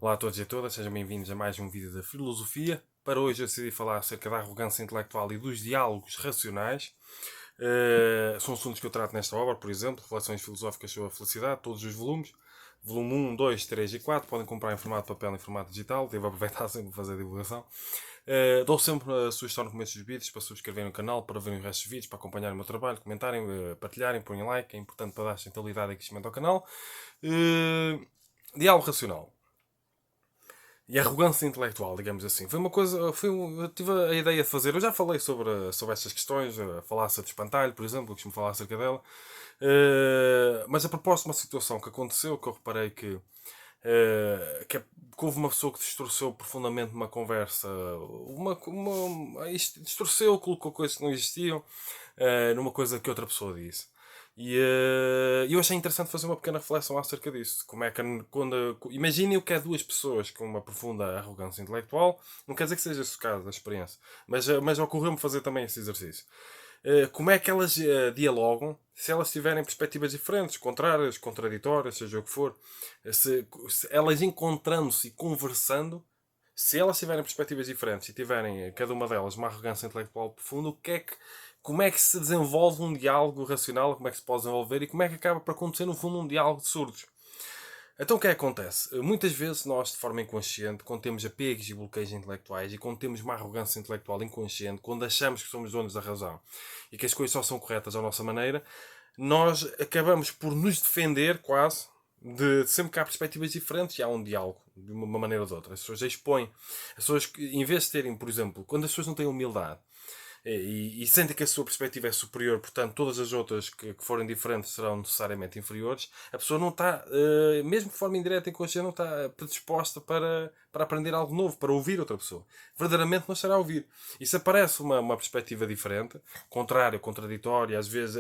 Olá a todos e a todas, sejam bem-vindos a mais um vídeo da filosofia. Para hoje eu decidi falar acerca da arrogância intelectual e dos diálogos racionais. São assuntos que eu trato nesta obra, por exemplo, Reflexões Filosóficas sobre a Felicidade, todos os volumes. Volume 1, 2, 3 e 4, podem comprar em formato de papel e em formato digital, devo aproveitar sempre para fazer a divulgação. Dou sempre a sugestão no começo dos vídeos para subscreverem o canal, para verem os restos dos vídeos, para acompanharem o meu trabalho, comentarem, partilharem, porem like, é importante para dar sustentabilidade e crescimento ao canal. Diálogo racional e arrogância intelectual, digamos assim. Foi uma coisa. Eu tive a ideia de fazer. Eu já falei sobre estas questões, a falácia de espantalho, por exemplo, eu costumo falar acerca dela. Mas a propósito de uma situação que aconteceu, que eu reparei que houve uma pessoa que distorceu profundamente uma conversa, isto distorceu, colocou coisas que não existiam numa coisa que outra pessoa disse. E eu achei interessante fazer uma pequena reflexão acerca disso. Como é que imaginem o que é duas pessoas com uma profunda arrogância intelectual. Não quer dizer que seja esse o caso da experiência, mas ocorreu-me fazer também esse exercício. Como é que elas dialogam se elas tiverem perspectivas diferentes, contrárias, contraditórias, seja o que for. Se elas encontrando-se e conversando, se elas tiverem perspectivas diferentes e tiverem cada uma delas uma arrogância intelectual profunda, como é que se desenvolve um diálogo racional, como é que se pode desenvolver e como é que acaba por acontecer no fundo um diálogo de surdos? Então o que é que acontece? Muitas vezes nós, de forma inconsciente, quando temos apegos e bloqueios intelectuais e quando temos uma arrogância intelectual inconsciente, quando achamos que somos donos da razão e que as coisas só são corretas à nossa maneira, nós acabamos por nos defender quase de sempre que há perspectivas diferentes e há um diálogo de uma maneira ou de outra. As pessoas expõem. As pessoas, em vez de terem, por exemplo, quando as pessoas não têm humildade e sentem que a sua perspectiva é superior, portanto, todas as outras que forem diferentes serão necessariamente inferiores, a pessoa não está, mesmo de forma indireta e consciente, não está predisposta para aprender algo novo, para ouvir outra pessoa. Verdadeiramente não estará a ouvir. E se aparece uma perspectiva diferente, contrária, contraditória, às vezes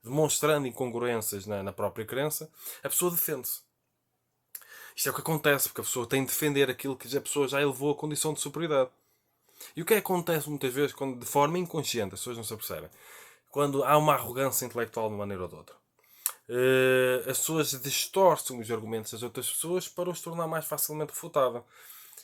demonstrando incongruências na própria crença, a pessoa defende-se. Isto é o que acontece, porque a pessoa tem de defender aquilo que a pessoa já elevou a condição de superioridade. E o que acontece muitas vezes, quando de forma inconsciente, as pessoas não se apercebem, quando há uma arrogância intelectual de uma maneira ou de outra, as pessoas distorcem os argumentos das outras pessoas para os tornar mais facilmente refutável.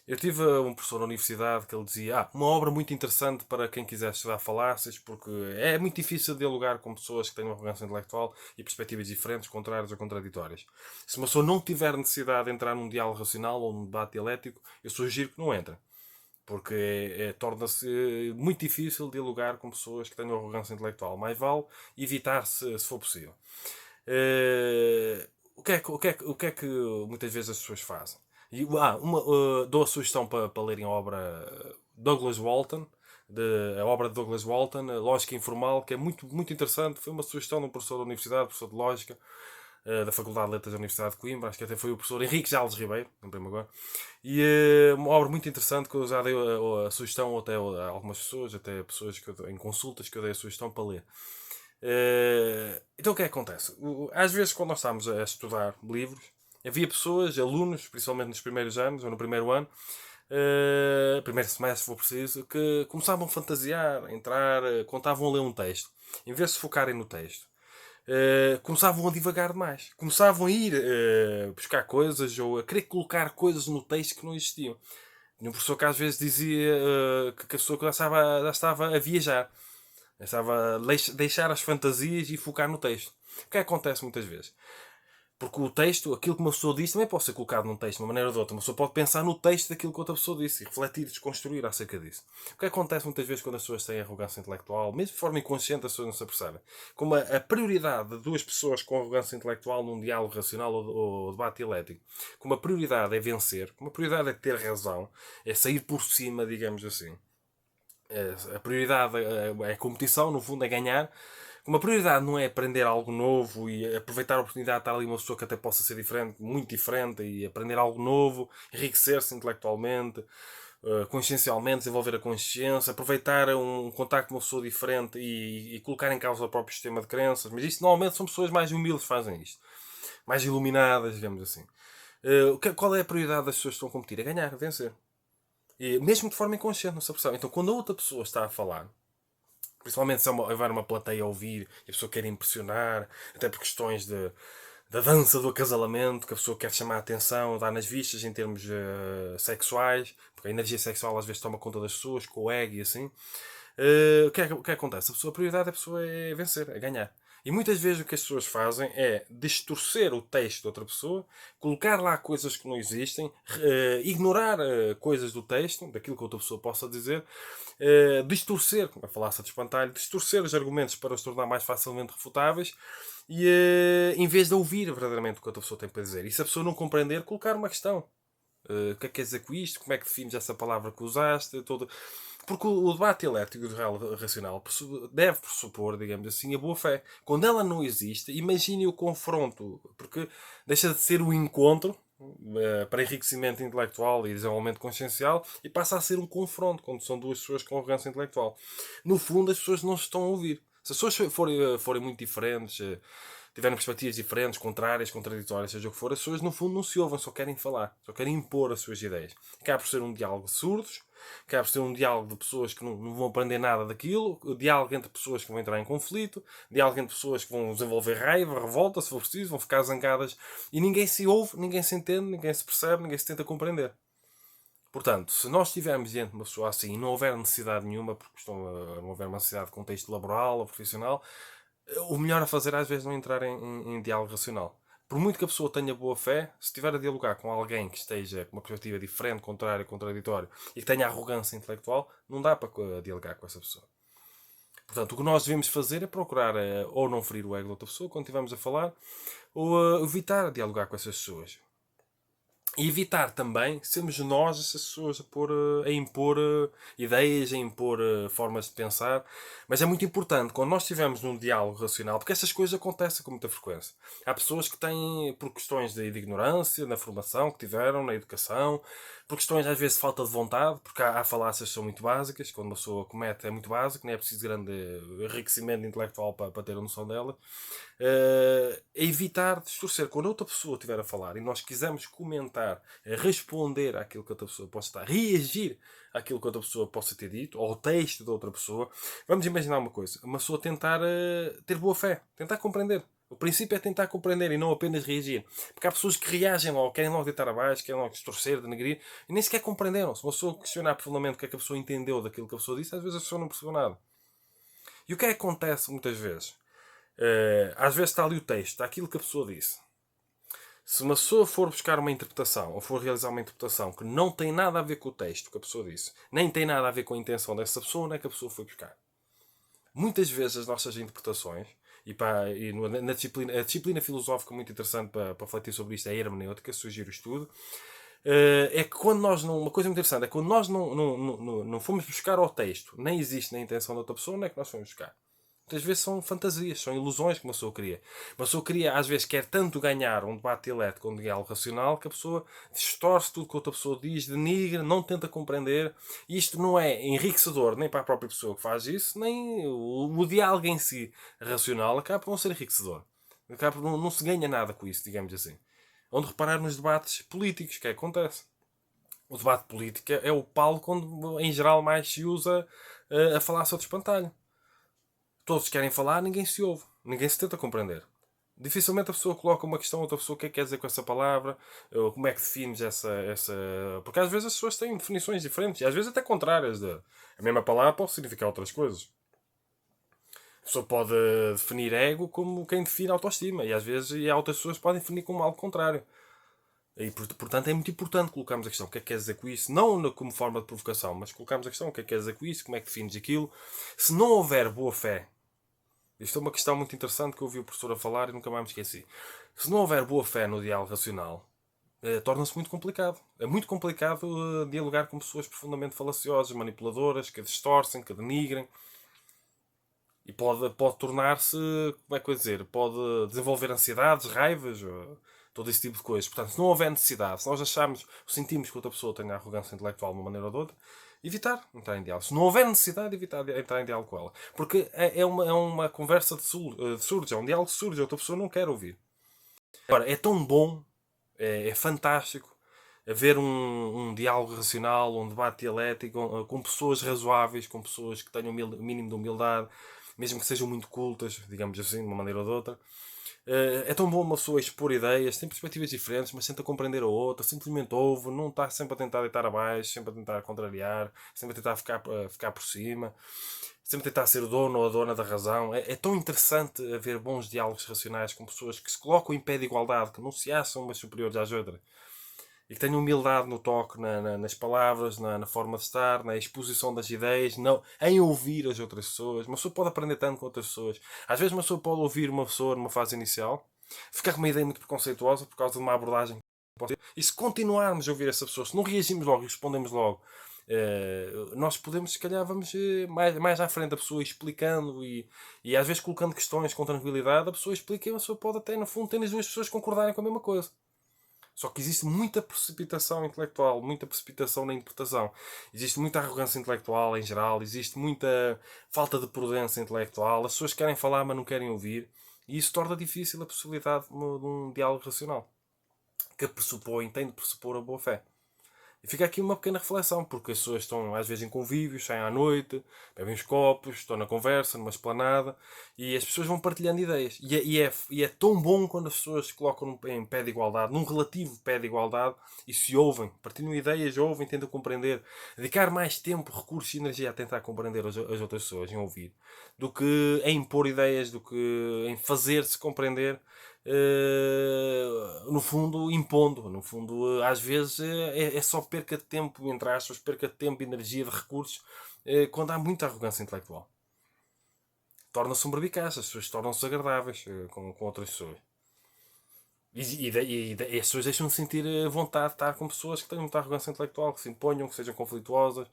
Eu tive um professor na universidade que ele dizia: uma obra muito interessante para quem quiser estudar falácias, porque é muito difícil dialogar com pessoas que têm uma arrogância intelectual e perspectivas diferentes, contrárias ou contraditórias. Se uma pessoa não tiver necessidade de entrar num diálogo racional ou num debate dialético, eu sugiro que não entre. Porque torna-se muito difícil dialogar com pessoas que tenham arrogância intelectual. Mais vale evitar se for possível. O que é que muitas vezes as pessoas fazem? Dou a sugestão para lerem a obra Douglas Walton, a obra de Douglas Walton, a Lógica Informal, que é muito, muito interessante. Foi uma sugestão de um professor da universidade, professor de Lógica, da Faculdade de Letras da Universidade de Coimbra, acho que até foi o professor Henrique Jales Ribeiro, lembrei-me agora. E uma obra muito interessante que eu já dei a sugestão até a algumas pessoas, até pessoas em consultas que eu dei a sugestão para ler. Então o que é que acontece? Às vezes quando nós estamos a estudar livros, havia pessoas, alunos, principalmente nos primeiros anos ou no primeiro ano, primeiro semestre se for preciso, que começavam a fantasiar, a entrar, contavam a ler um texto. Em vez de se focarem no texto, começavam a divagar demais. Começavam a ir buscar coisas ou a querer colocar coisas no texto que não existiam. E um professor que às vezes dizia que a pessoa já estava a viajar. Já estava a deixar as fantasias e focar no texto. O que é que acontece muitas vezes? Porque o texto, aquilo que uma pessoa disse, também pode ser colocado num texto de uma maneira ou de outra. Uma pessoa pode pensar no texto daquilo que outra pessoa disse e refletir, desconstruir acerca disso. O que acontece muitas vezes quando as pessoas têm arrogância intelectual, mesmo de forma inconsciente, as pessoas não se apercebem. Como a prioridade de duas pessoas com arrogância intelectual num diálogo racional ou debate dialético, como a prioridade é vencer, como a prioridade é ter razão, é sair por cima, digamos assim. A prioridade é a competição, no fundo, é ganhar. Uma prioridade não é aprender algo novo e aproveitar a oportunidade de estar ali uma pessoa que até possa ser diferente, muito diferente, e aprender algo novo, enriquecer-se intelectualmente, consciencialmente, desenvolver a consciência, aproveitar um contacto com uma pessoa diferente e colocar em causa o próprio sistema de crenças. Mas isto normalmente são pessoas mais humildes que fazem isto, mais iluminadas, digamos assim. Qual é a prioridade das pessoas que estão a competir? É ganhar, vencer. E mesmo de forma inconsciente, não se percebe. Então, quando a outra pessoa está a falar, principalmente se houver uma plateia a ouvir e a pessoa quer impressionar, até por questões de da dança do acasalamento, que a pessoa quer chamar a atenção, dar nas vistas em termos sexuais, porque a energia sexual às vezes toma conta das pessoas, com o ego e assim. O que acontece? A prioridade da pessoa é vencer, é ganhar. E muitas vezes o que as pessoas fazem é distorcer o texto de outra pessoa, colocar lá coisas que não existem, ignorar coisas do texto, daquilo que outra pessoa possa dizer, distorcer, como a falácia de espantalho, distorcer os argumentos para os tornar mais facilmente refutáveis e em vez de ouvir verdadeiramente o que outra pessoa tem para dizer. E se a pessoa não compreender, colocar uma questão. O que é que quer dizer com isto? Como é que defines essa palavra que usaste? Porque o debate elétrico do real racional deve pressupor, digamos assim, a boa-fé. Quando ela não existe, imagine o confronto, porque deixa de ser o encontro para enriquecimento intelectual e desenvolvimento consciencial e passa a ser um confronto, quando são duas pessoas com arrogância intelectual. No fundo, as pessoas não se estão a ouvir. Se as pessoas forem muito diferentes, tiverem perspectivas diferentes, contrárias, contraditórias, seja o que for, as pessoas no fundo não se ouvem, só querem falar, só querem impor as suas ideias. Acaba por ser um diálogo de surdos, acaba por ser um diálogo de pessoas que não vão aprender nada daquilo, diálogo entre pessoas que vão entrar em conflito, diálogo entre pessoas que vão desenvolver raiva, revolta, se for preciso, vão ficar zangadas e ninguém se ouve, ninguém se entende, ninguém se percebe, ninguém se tenta compreender. Portanto, se nós estivermos diante de uma pessoa assim e não houver necessidade nenhuma, porque não houver uma necessidade de contexto laboral ou profissional, o melhor a fazer às vezes é não entrar em diálogo racional. Por muito que a pessoa tenha boa fé, se estiver a dialogar com alguém que esteja com uma perspectiva diferente, contrária, contraditória e que tenha arrogância intelectual, não dá para dialogar com essa pessoa. Portanto, o que nós devemos fazer é procurar ou não ferir o ego da outra pessoa quando estivermos a falar, ou evitar dialogar com essas pessoas. E evitar também sermos nós essas pessoas a impor ideias, a impor formas de pensar. Mas é muito importante quando nós estivermos num diálogo racional, porque essas coisas acontecem com muita frequência. Há pessoas que têm, por questões de ignorância, na formação que tiveram, na educação, por questões às vezes de falta de vontade, porque há falácias que são muito básicas, quando uma pessoa comete é muito básico, não é preciso grande enriquecimento intelectual para ter a noção dela. Evitar distorcer. Quando outra pessoa estiver a falar e nós quisermos comentar, responder àquilo que outra pessoa possa estar, reagir àquilo que outra pessoa possa ter dito, ou ao texto de outra pessoa, vamos imaginar uma coisa: uma pessoa tentar ter boa fé, tentar compreender. O princípio é tentar compreender e não apenas reagir. Porque há pessoas que reagem logo, querem logo deitar abaixo, querem logo distorcer, denegrir, e nem sequer compreenderam. Se uma pessoa questionar profundamente o que é que a pessoa entendeu daquilo que a pessoa disse, às vezes a pessoa não percebeu nada. E o que é que acontece muitas vezes? Às vezes está ali o texto, está aquilo que a pessoa disse. Se uma pessoa for buscar uma interpretação ou for realizar uma interpretação que não tem nada a ver com o texto que a pessoa disse, nem tem nada a ver com a intenção dessa pessoa, onde é que a pessoa foi buscar? Muitas vezes as nossas interpretações, na disciplina, a disciplina filosófica muito interessante para refletir sobre isto é a hermenêutica, sugiro o estudo, é que quando nós não. Uma coisa muito interessante é que quando nós não fomos buscar ao texto, nem existe na intenção da outra pessoa, onde é que nós fomos buscar? Muitas vezes são fantasias, são ilusões que uma pessoa cria. Uma pessoa cria, às vezes, quer tanto ganhar um debate elétrico com um diálogo racional que a pessoa distorce tudo que a outra pessoa diz, denigra, não tenta compreender. E isto não é enriquecedor nem para a própria pessoa que faz isso, nem o diálogo em si racional acaba por não ser enriquecedor. Acaba por não se ganha nada com isso, digamos assim. Onde reparar nos debates políticos, que acontece. O debate político é o palco onde, em geral, mais se usa a falar sobre espantalho. Todos querem falar, ninguém se ouve, ninguém se tenta compreender. Dificilmente a pessoa coloca uma questão a outra pessoa: o que é que quer dizer com essa palavra, como é que defines essa. Porque às vezes as pessoas têm definições diferentes e às vezes até contrárias. A mesma palavra pode significar outras coisas. A pessoa pode definir ego como quem define autoestima e às vezes outras pessoas podem definir como algo contrário. E, portanto, é muito importante colocarmos a questão: o que é que quer dizer com isso? Não como forma de provocação, mas colocarmos a questão: o que é que quer dizer com isso? Como é que defines aquilo? Se não houver boa fé, isto é uma questão muito interessante que eu ouvi o professor a falar e nunca mais me esqueci. Se não houver boa fé no diálogo racional, torna-se muito complicado. É muito complicado dialogar com pessoas profundamente falaciosas, manipuladoras, que distorcem, que denigrem. E pode tornar-se, como é que eu ia dizer, pode desenvolver ansiedades, raivas, todo esse tipo de coisas. Portanto, se não houver necessidade, se nós achamos, sentimos que outra pessoa tem arrogância intelectual de uma maneira ou de outra, evitar entrar em diálogo. Se não houver necessidade, evitar entrar em diálogo com ela. Porque é uma conversa de surge, é um diálogo que surge, a outra pessoa não quer ouvir. Agora, é tão bom, é fantástico haver um diálogo racional, um debate dialético com pessoas razoáveis, com pessoas que tenham o mínimo de humildade, mesmo que sejam muito cultas, digamos assim, de uma maneira ou de outra. É tão bom uma pessoa expor ideias, tem perspectivas diferentes, mas tenta compreender a outra, simplesmente ouve, não está sempre a tentar deitar abaixo, sempre a tentar contrariar, sempre a tentar ficar por cima, sempre a tentar ser o dono ou a dona da razão. É tão interessante haver bons diálogos racionais com pessoas que se colocam em pé de igualdade, que não se acham umas superiores às outras e que tenham humildade no toque, nas palavras, na forma de estar, na exposição das ideias, não, em ouvir as outras pessoas. Uma pessoa pode aprender tanto com outras pessoas. Às vezes uma pessoa pode ouvir uma pessoa numa fase inicial, ficar com uma ideia muito preconceituosa por causa de uma abordagem. E se continuarmos a ouvir essa pessoa, se não reagimos logo e respondemos logo, nós podemos, se calhar, vamos mais à frente, a pessoa explicando e às vezes colocando questões com tranquilidade, a pessoa explica e a pessoa pode até, no fundo, ter as duas pessoas concordarem com a mesma coisa. Só que existe muita precipitação intelectual, muita precipitação na interpretação. Existe muita arrogância intelectual em geral, existe muita falta de prudência intelectual. As pessoas querem falar, mas não querem ouvir. E isso torna difícil a possibilidade de um diálogo racional, que tem de pressupor a boa fé. E fica aqui uma pequena reflexão, porque as pessoas estão às vezes em convívios, saem à noite, bebem uns copos, estão na conversa, numa esplanada, e as pessoas vão partilhando ideias. E é tão bom quando as pessoas se colocam em pé de igualdade, num relativo pé de igualdade, e se ouvem, partilham ideias, ouvem, tentam compreender. Dedicar mais tempo, recursos e energia a tentar compreender as outras pessoas, em ouvir, do que em impor ideias, do que em fazer-se compreender, no fundo, impondo. No fundo, às vezes é só perca de tempo, entre aspas, perca de tempo, energia, de recursos, quando há muita arrogância intelectual. Torna-se um berbicaço, as pessoas tornam-se agradáveis com outras pessoas. E as pessoas deixam de sentir vontade de estar com pessoas que têm muita arrogância intelectual, que se imponham, que sejam conflituosas.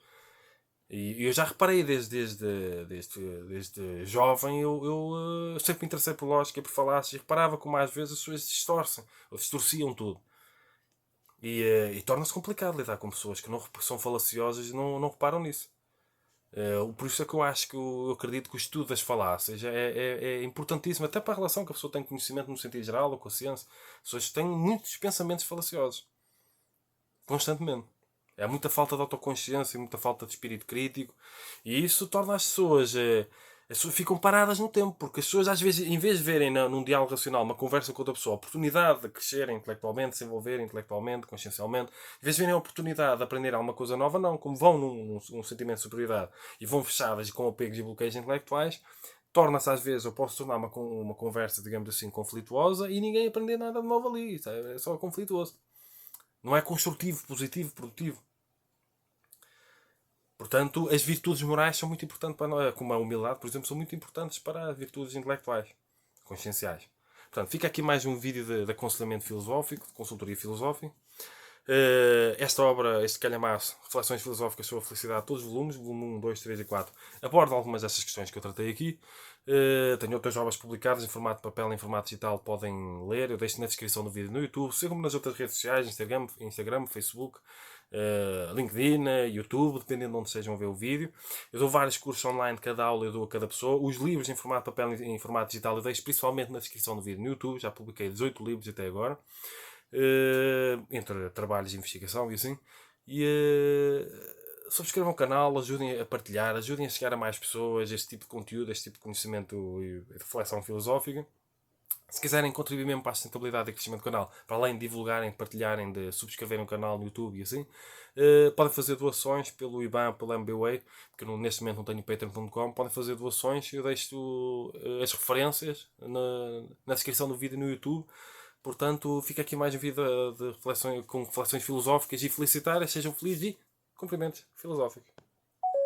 E eu já reparei desde jovem, eu sempre me interessei por lógica e por falácias e reparava como às vezes as pessoas distorcem, ou distorciam tudo. E torna-se complicado lidar com pessoas que não são falaciosas e não reparam nisso. Por isso é que eu acho que eu acredito que o estudo das falácias é importantíssimo, até para a relação que a pessoa tem conhecimento no sentido geral ou com a ciência. As pessoas têm muitos pensamentos falaciosos, constantemente. Há muita falta de autoconsciência, muita falta de espírito crítico, e isso torna as pessoas ficam paradas no tempo, porque as pessoas às vezes, em vez de verem num diálogo racional, uma conversa com outra pessoa, a oportunidade de crescerem intelectualmente, de se envolverem intelectualmente, consciencialmente, em vez de verem a oportunidade de aprender alguma coisa nova, não, como vão num sentimento de superioridade e vão fechadas e com apegos e bloqueios intelectuais, torna-se às vezes, eu posso tornar uma conversa, digamos assim, conflituosa e ninguém aprender nada de novo ali, sabe? É só conflituoso. Não é construtivo, positivo, produtivo. Portanto, as virtudes morais são muito importantes para nós, como a humildade, por exemplo, são muito importantes para as virtudes intelectuais, conscienciais. Portanto, fica aqui mais um vídeo de aconselhamento filosófico, de consultoria filosófica. Esta obra, este calhamaço, Reflexões Filosóficas sobre a Felicidade, todos os volumes, volume 1, 2, 3 e 4, aborda algumas dessas questões que eu tratei aqui. Tenho outras obras publicadas em formato de papel e em formato digital, podem ler. Eu deixo na descrição do vídeo no YouTube. Sigam-me nas outras redes sociais, Instagram, Facebook, LinkedIn, YouTube, dependendo de onde estejam a ver o vídeo. Eu dou vários cursos online, cada aula eu dou a cada pessoa. Os livros em formato de papel e em formato digital eu deixo principalmente na descrição do vídeo no YouTube. Já publiquei 18 livros até agora. Entre trabalhos de investigação e assim. E subscrevam o canal, ajudem a partilhar, ajudem a chegar a mais pessoas este tipo de conteúdo, este tipo de conhecimento e reflexão filosófica. Se quiserem contribuir mesmo para a sustentabilidade e crescimento do canal, para além de divulgarem, partilharem, de subscreverem o canal no YouTube e assim, podem fazer doações pelo IBAN, pelo MBWay, porque eu neste momento não tenho patreon.com, podem fazer doações, eu deixo as referências na descrição do vídeo no YouTube. Portanto, fica aqui mais um vídeo com reflexões filosóficas e felicitárias. Sejam felizes e cumprimentos filosóficos.